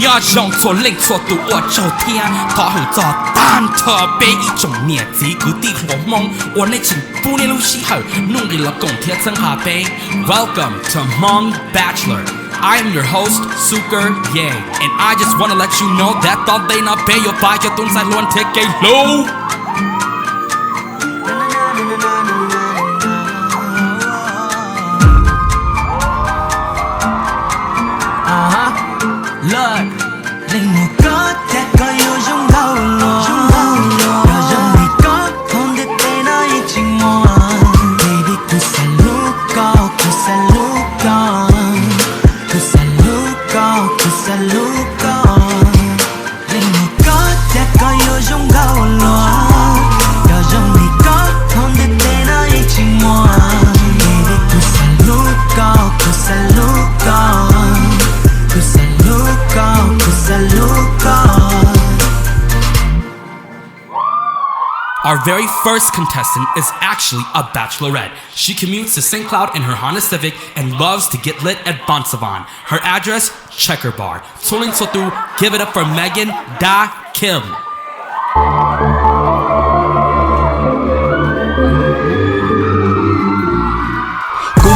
nhớ dòng cho linh cho tụ ở châu thiên thọ hữu cho tan thờ bê ý trong nhiệt chỉ cứ đi khổ mong ở nơi chính bu nê lu xí hậu nung đi là cổng thiết dân hà bê. Welcome to Hmong Bachelor. I am your host, Suker Ye, and I just wanna let you know that tao đây nó bê yo ba cho tuần sai luôn thiết cây lô. Look, linh một có thể có yêu trong đầu lo Rồi dần đi có không thể tên nó ý chính mùa Baby cứ xa lúc có, cứ xa lúc có Cứ xa lúc có, cứ xa lúc có Linh một có thể có yêu trong đầu lo Rồi dần đi có không thể tên nó ý chính mùa Baby cứ xa lúc có, cứ xa lúc có Our very first contestant is actually a bachelorette. She commutes to St. Cloud in her Honda Civic and loves to get lit at Bonsavan. Her address, Checker Bar. Soling Sotu, give it up for Megan Da Kim.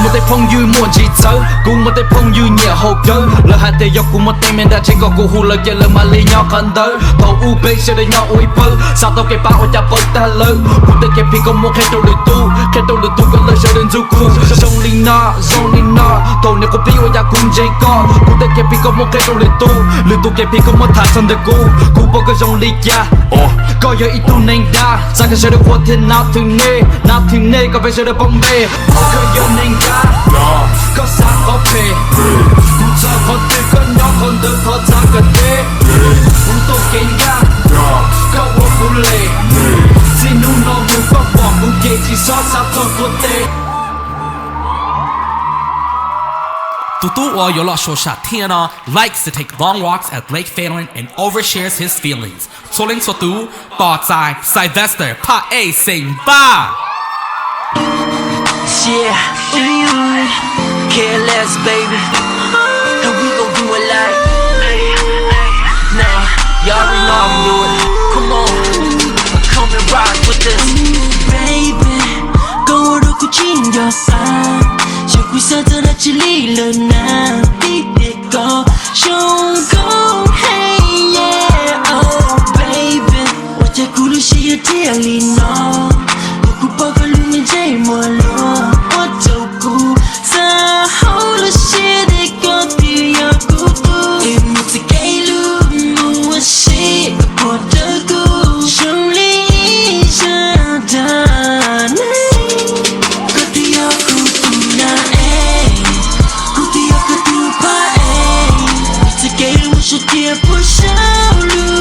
Một tay phong như muôn chỉ tớ cùng một tay phong như nhẹ hậu cơ lời hai tay dọc cùng một tay men đã chỉ có cụ hù lời chơi lời mà li nhau khẩn tới thầu u bê sẽ để nhau uy bơ sao tao kẹp bao ở cha bơ ta lơ cụ tay kẹp phi công một khe đầu đời tu có lời sẽ đến du cu sông linh na thầu này có pi ở nhà cùng dây con cụ tay kẹp phi công một khe đầu đời tu kẹp phi công một thả sân đời cụ bao cái dòng ly cha có giờ ít tu nên đa sao cái sẽ được quan thiên nào thường nê có phải sẽ được bom bê có giờ nên đa có sáng có phê cũng cho con tư con nhỏ con tư có ra cần thế cũng tốt kênh ga có bộ phụ lệ xin nu nó muốn có bỏ cũng kê chỉ xót sao thôi có tê Tutu or Yola Shosha Tiana likes to take long walks at Lake Phelan and overshares his feelings. Soling Sotu, Thoughts I, Sylvester, Pa A Sing Ba. Yeah, careless baby, and we gon' do it like, nah, y'all already know I'm doing it. Come on, come and rock with this, baby. Go to Kuchin your side, chỉ quy sa cho đã chỉ lý lần nào đi để có show go hey yeah oh baby, what you could see you telling no,กูบอกก็รู้ไม่ใช่หมดเลยว่าเจ้ากูจะเอาละเชื่อได้ก็ที่อยากกูเอ็มจะแก้รู้มั้งว่าฉันก็ปวดตัวกูช่วงนี้จะได้ไหมก็ที่อยากกูน่ะกูที่อยากกูไปจะแก้รู้ว่าฉันเจ็บปวดฉันรู้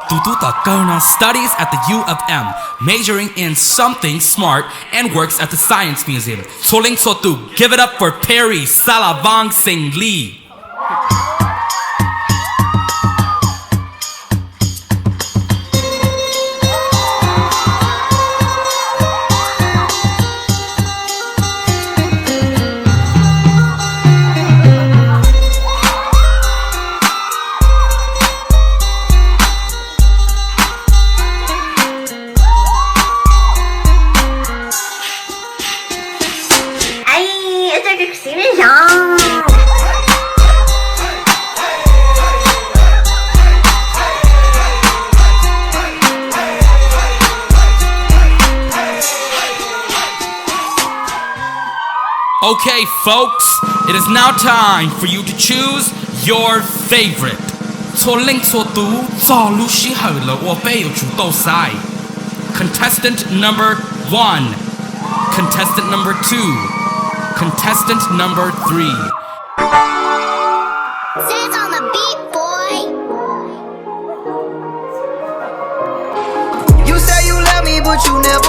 Tututa Karna studies at the U of M, majoring in something smart and works at the Science Museum. Soling Sotu, give it up for Perry Salavang Singh Lee. Okay, folks, it is now time for you to choose your favorite. Contestant number 1, contestant number 2, contestant number 3. Sit on the beat, boy. You say you love me, but you never